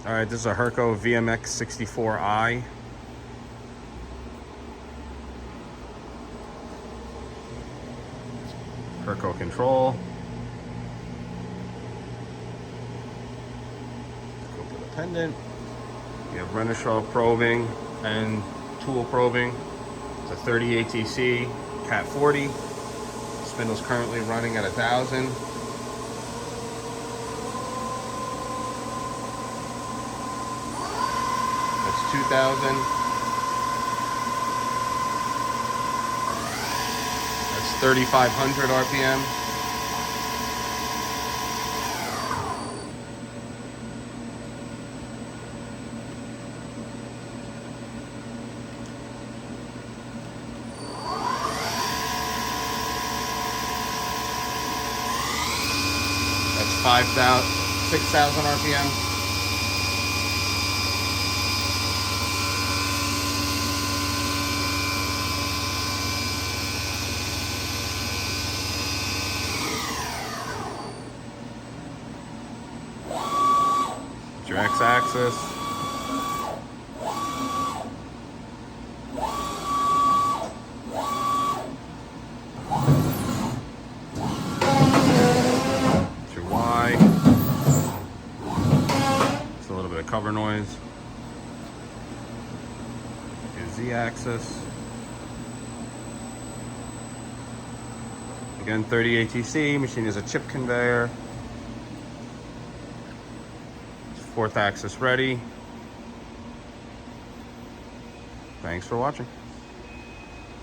All right, this is a HURCO VMX-64i. HURCO control. Go to the pendant. You have Renishaw probing and tool probing. It's a 30 ATC, Cat 40. Spindle's currently running at 1,000. That's 2,000. That's 3,500 RPM. That's 6,000 RPM. Your X-axis. Your Y. It's a little bit of cover noise. Your Z-axis. Again, 30 ATC. Machine is a chip conveyor. 4th axis ready. Thanks for watching.